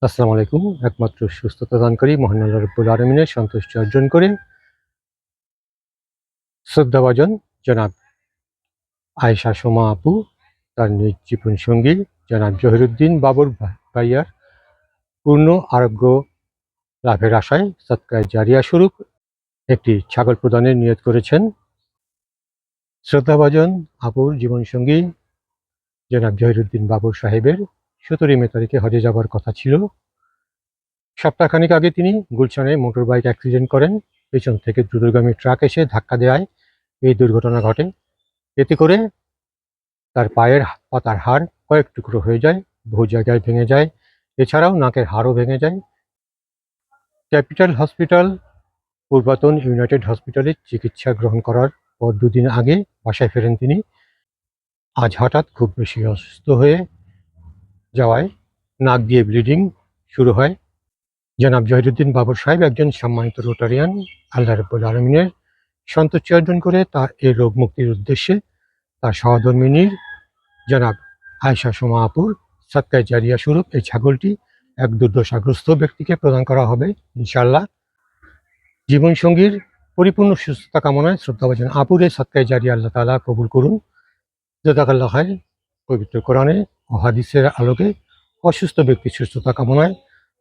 আসসালামু আলাইকুম। একমাত্র সুস্থতা দানকারী মহান আল্লাহ রাব্বুল আলামিনের সন্তুষ্টি অর্জন করে শ্রদ্ধাভাজন জনাব আয়েশা সোমা আপু তার নিজ জীবন সঙ্গী জনাব জহিরুদ্দিন বাবর ভাইয়ার পূর্ণ আরোগ্য লাভের আশায় সদকায়ে জারিয়া স্বরূপ একটি ছাগল প্রদানের নিয়ত করেছেন। শ্রদ্ধাভাজন আপুর জীবনসঙ্গী জনাব জহিরুদ্দিন বাবর সাহেবের ১৭ মে তারিখে হজে যাবার কথা ছিল। সপ্তাহখানেক আগে তিনি গুলশানে মোটরবাইক অ্যাক্সিডেন্ট করেন। পেছন থেকে দ্রুতগামী ট্রাক এসে ধাক্কা দেওয়ায় এই দুর্ঘটনা ঘটে। এতে করে তার পায়ের পাতার হাড় কয়েক টুকরো হয়ে যায়, বহু জায়গায় ভেঙে যায়। এছাড়াও নাকের হাড়ও ভেঙে যায়। ক্যাপিটাল হসপিটাল, পূর্বতন ইউনাইটেড হসপিটালে চিকিৎসা গ্রহণ করার পর ২ দিন আগে বাসায় ফেরেন তিনি। আজ হঠাৎ খুব বেশি অসুস্থ হয়ে যাওয়ায় নাক দিয়ে ব্লিডিং শুরু হয়। জনাব জহিরুদ্দিন বাবর সাহেব একজন সম্মানিত রোটারিয়ান। আল্লাহ রাব্বুল আলামিনের সন্তুষ্টি অর্জন করে তার এই রোগ মুক্তির উদ্দেশ্যে তার সহধর্মিণীর জনাব আয়েশা সোমা আপুর সদকায়ে জারিয়া স্বরূপ এই ছাগলটি এক দুর্দশাগ্রস্ত ব্যক্তিকে প্রদান করা হবে ইনশাআল্লাহ। জীবনসঙ্গীর পরিপূর্ণ সুস্থতা কামনায় শ্রদ্ধাভাজন আপুর এই সদকায়ে জারিয়া আল্লাহ তাআলা কবুল করুন। জাযাকাল্লাহ খায়র। পবিত্র কোরআনে ও হাদিসের আলোকে অসুস্থ ব্যক্তির সুস্থতা কামনায়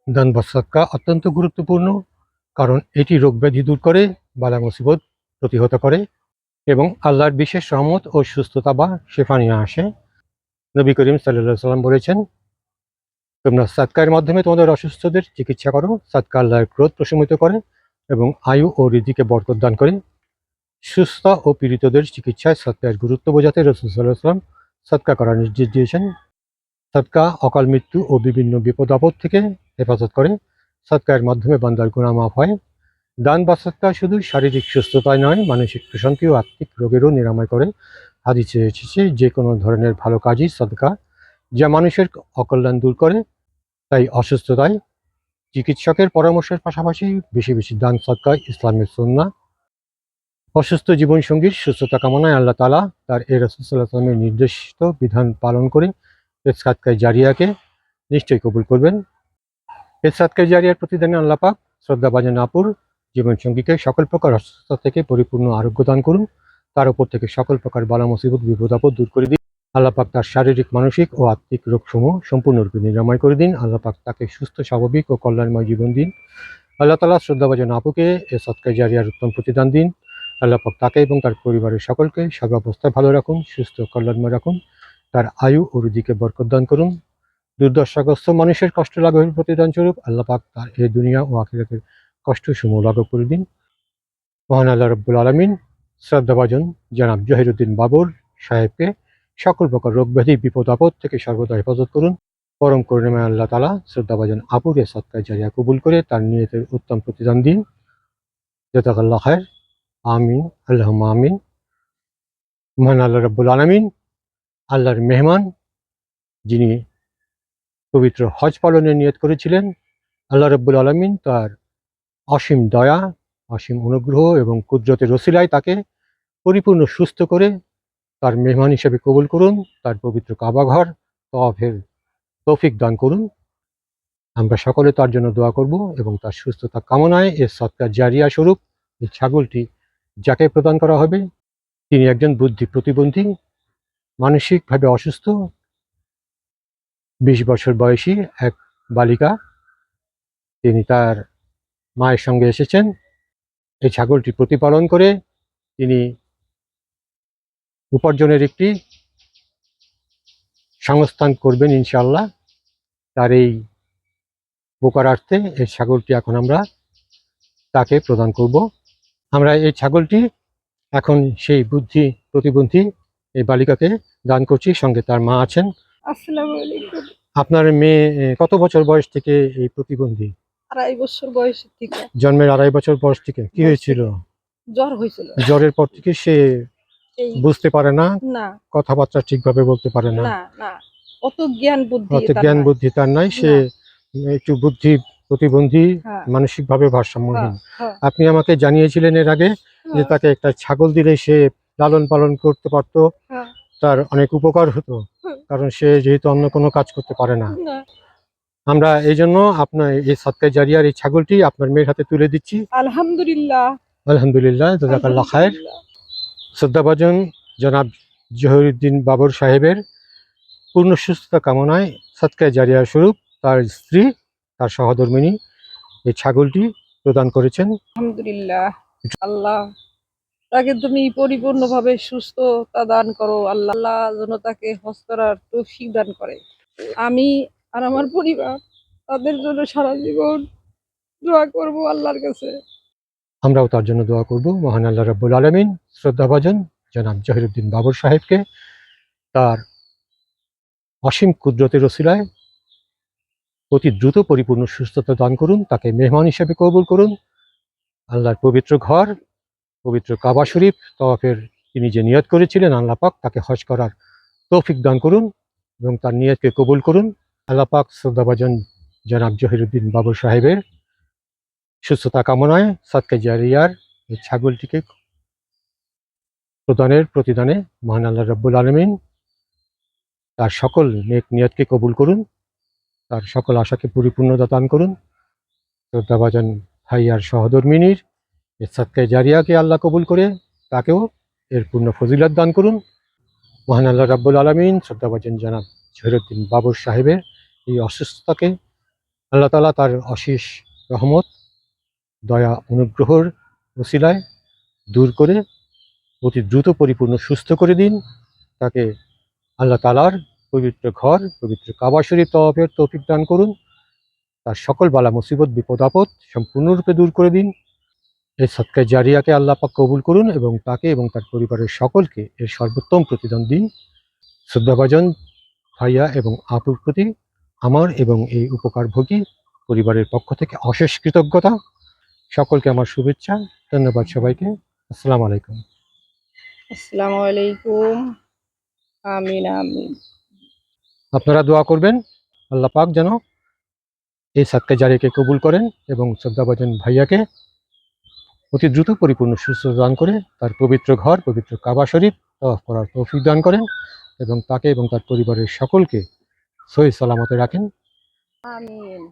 দান বা সদকা অত্যন্ত গুরুত্বপূর্ণ, কারণ এটি রোগ ব্যাধি দূর করে, বালা মুসিবত প্রতিহত করে এবং আল্লাহর বিশেষ রহমত ও সুস্থতা বা শেফা নিয়ে আসে। নবী করিম সাল্লাল্লাহু আলাইহি ওয়াসাল্লাম বলেছেন, তোমরা সদকার মাধ্যমে তোমাদের অসুস্থদের চিকিৎসা করো। সদকা আল্লাহর ক্রোধ প্রশমিত করে এবং আয়ু ও রিজিকে বরকত দান করে। সুস্থ ও পীড়িতদের চিকিৎসায় সদকার গুরুত্ব বোঝাতে রাসূল সাল্লাল্লাহু আলাইহি ওয়াসাল্লাম সদকা করার নির্দেশ দিয়েছেন। সদকা অকাল মৃত্যু ও বিভিন্ন বিপদ আপদ থেকে হেফাজত করে। সদকার মাধ্যমে বান্দার গুনাহ মাফ হয়। দান বা সদকা শুধু শারীরিক সুস্থতায় নয়, মানসিক প্রশান্তি ও আত্মিক রোগেরও নিরাময় করে। হাদিসে এসেছে, যে কোনো ধরনের ভালো কাজই সদকা, যা মানুষের অকল্যাণ দূর করে। তাই অসুস্থতায় চিকিৎসকের পরামর্শের পাশাপাশি বেশি বেশি দান সদকা ইসলামের সুন্নাহ। অসুস্থ জীবনসঙ্গীর সুস্থতা কামনায় আল্লাহ তাআলা তার এই রাসূল সাল্লাল্লাহু আলাইহি ওয়াসাল্লামের নির্দেশিত বিধান পালন করে এই সদকায়ে জারিয়াকে নিশ্চয়ই কবুল করবেন। এই সদকায়ে জারিয়ার প্রতিদানে আল্লাহ পাক শ্রদ্ধাভাজন আপুর জীবনসঙ্গীকে সকল প্রকার অসুস্থতা থেকে পরিপূর্ণ আরোগ্য দান করুন। তার উপর থেকে সকল প্রকার বালা মুসিবত বিপদ আপদ দূর করে দিন। আল্লাহ পাক তার শারীরিক, মানসিক ও আত্মিক রোগসমূহ সম্পূর্ণরূপে নিরাময় করে দিন। আল্লাহ পাক তাকে সুস্থ, স্বাভাবিক ও কল্যাণময় জীবন দিন। আল্লাহ তাআলা শ্রদ্ধাভাজন আপুকে এ সদকায়ে জারিয়ার উত্তম প্রতিদান দিন। আল্লাহ পাক তাকে এবং তার পরিবারের সকলকে সর্বাবস্থায় ভালো রাখুন, সুস্থ কল্যাণময় রাখুন। তার আয়ু ও রুজিকে বরকত দান করুন। দুর্দশাগ্রস্ত মানুষের কষ্ট লাঘবের প্রতিদান স্বরূপ আল্লাহ পাক তার এই দুনিয়া ও আখিরাতের কষ্টসমূহ লাঘব করে দিন। মহান আল্লাহ রাব্বুল আলামিন শ্রদ্ধাভাজন জনাব জহিরুদ্দিন বাবর সাহেবকে সকল প্রকার রোগ ব্যাধি বিপদ আপদ থেকে সর্বদা হেফাজত করুন। পরম করুণাময় আল্লাহ তাআলা শ্রদ্ধাভাজন আপুর এ সদকায়ে জারিয়া কবুল করে তার নিয়তের উত্তম প্রতিদান দিন। জাযাকাল্লাহ খায়র। আমিন, আল্লাহুম্মা আমিন। মহান আল্লাহ রাব্বুল আলামিন, আল্লাহর মেহমান, যিনি পবিত্র হজ পালনের নিয়ত করেছিলেন, আল্লাহ রাব্বুল আলামিন তার অসীম দয়া, অসীম অনুগ্রহ এবং কুদরতের ওসিলায় তাকে পরিপূর্ণ সুস্থ করে তার মেহমান হিসেবে কবুল করুন। তার পবিত্র কাবা ঘর তওয়াফের তৌফিক দান করুন। আমরা সকলে তার জন্য দোয়া করব এবং তার সুস্থতা কামনায় এ সদকা জারিয়া স্বরূপ এই ছাগলটি যাকে প্রদান করা হবে, তিনি একজন বুদ্ধি প্রতিবন্ধী, মানসিকভাবে অসুস্থ ২০ বছর বয়সী এক বালিকা। তিনি তার মায়ের সঙ্গে এসেছেন। এই ছাগলটি প্রতিপালন করে তিনি উপার্জনের একটি সংস্থান করবেন ইনশাআল্লাহ। তার এই উপকারার্থে এই ছাগলটি এখন আমরা তাকে প্রদান করব। আমরা এই ছাগলটি এখন সেই বুদ্ধি প্রতিবন্ধী এই বালিকাকে দান করছি। সঙ্গে তার মা আছেন। আসসালামু আলাইকুম। আপনার মেয়ে কত বছর বয়স থেকে এই প্রতিবন্ধী? ২.৫ বছর বয়স থেকে। জন্মের ২.৫ বছর বয়স থেকে। কি হয়েছিল? জ্বর হয়েছিল। জ্বরের পর থেকে সে এই বুঝতে পারে না, না কথাবার্তা ঠিকভাবে বলতে পারে না। না না অত জ্ঞান বুদ্ধি অত তার জ্ঞান নাই। বুদ্ধি তার নাই। সে একটু বুদ্ধি প্রতিবন্ধী, হ্যাঁ, মানসিকভাবে ভারসাম্যহীন। হ্যাঁ, আপনি আমাকে জানিয়েছিলেন এর আগে যে তাকে একটা ছাগল দিলে সে লালন পালন করতে পারত, হ্যাঁ, তার অনেক উপকার হতো, হুম, কারণ সে যেহেতু অন্য কোনো কাজ করতে পারে না। না, আমরা এই জন্য আপনার এই সদকায়ে জারিয়ার এই ছাগলটি আপনার মেয়ের হাতে তুলে দিচ্ছি। আলহামদুলিল্লাহ। আলহামদুলিল্লাহ, জাযাকাল্লাহ খায়ের। শ্রদ্ধাভাজন জনাব জহিরুদ্দিন বাবর সাহেবের পূর্ণ সুস্থতা কামনায় সদকায়ে জারিয়া স্বরূপ তার স্ত্রী, তার সহধর্মিণী এই ছাগলটি প্রদান করেছেন। আলহামদুলিল্লাহ। আল্লাহ তাকে তুমি পরিপূর্ণভাবে সুস্থতা দান করো। আল্লাহ আল্লাহ যেন তাকে হজ করার তৌফিক দান করে। আমি আর আমার পরিবার তাদের জন্য সারা জীবন দোয়া করব আল্লাহর কাছে। আমরাও তার জন্য দোয়া করব। মহান আল্লাহ রাব্বুল আলামিন শ্রদ্ধাভাজন জনাব জহিরুদ্দিন বাবর সাহেবকে তার অসীম কুদরতের ওসিলায় অতি দ্রুত পরিপূর্ণ সুস্থতা দান করুন, তাকে মেহমান হিসেবে কবুল করুন। আল্লাহর পবিত্র ঘর, পবিত্র কাবা শরীফ তওয়াফের তিনি যে নিয়ত করেছিলেন, আল্লাহ পাক তাকে হজ করার তৌফিক দান করুন এবং তার নিয়তকে কবুল করুন। আল্লাহ পাক শ্রদ্ধাভাজন জনাব জহিরুদ্দিন বাবর সাহেবের সুস্থতা কামনায় সদকায়ে জারিয়ার এই ছাগলটিকে প্রতিদানে মহান আল্লাহ রাব্বুল আলামিন তার সকল নেক নিয়তকে কবুল করুন, তার সকল আশাকে পরিপূর্ণতা দান করুন। শ্রদ্ধাভাজন ভাইয়ার সহধর্মিনীর এই সদকায়ে জারিয়াকে আল্লাহ কবুল করে তাকেও এর পূর্ণ ফজিলত দান করুন। মহান আল্লাহ রাব্বুল আলামিন শ্রদ্ধাভাজন জনাব জহিরুদ্দিন বাবর সাহেবের এই অসুস্থতাকে আল্লাহ তাআলা তার অশেষ রহমত, দয়া, অনুগ্রহর ওসিলায় দূর করে অতি দ্রুত পরিপূর্ণ সুস্থ করে দিন। তাকে আল্লাহ তাআলার পবিত্র ঘর, পবিত্র কাবা শরীফ তওয়াফের তৌফিক দান করুন। তার সকল বালা মুসিবত, বিপদ আপদ সম্পূর্ণরূপে দূর করে দিন। এই সদকায়ে জারিয়াকে আল্লাহ পাক কবুল করুন এবং তাকে এবং তার পরিবারের সকলকে এর সর্বোত্তম প্রতিদান দিন। শ্রদ্ধাভাজন ভাইয়া এবং আপুর প্রতি আমার এবং এই উপকারভোগী পরিবারের পক্ষ থেকে অশেষ কৃতজ্ঞতা। সকলকে আমার শুভেচ্ছা, ধন্যবাদ সবাইকে। আসসালামু আলাইকুম। আসসালামু আলাইকুম। আমিন আমিন। আপনারা দোয়া করবেন আল্লাহ পাক যেন এই সদকায়ে জারিয়াকে কবুল করেন এবং শ্রদ্ধাভাজন ভাইয়াকে অতি দ্রুত পরিপূর্ণ সুস্থতা দান করে তার পবিত্র ঘর, পবিত্র কাবা শরীফ তওয়াফ করার তৌফিক দান করেন এবং তাকে এবং তার পরিবারের সকলকে সহি সালামতে রাখেন। আমিন।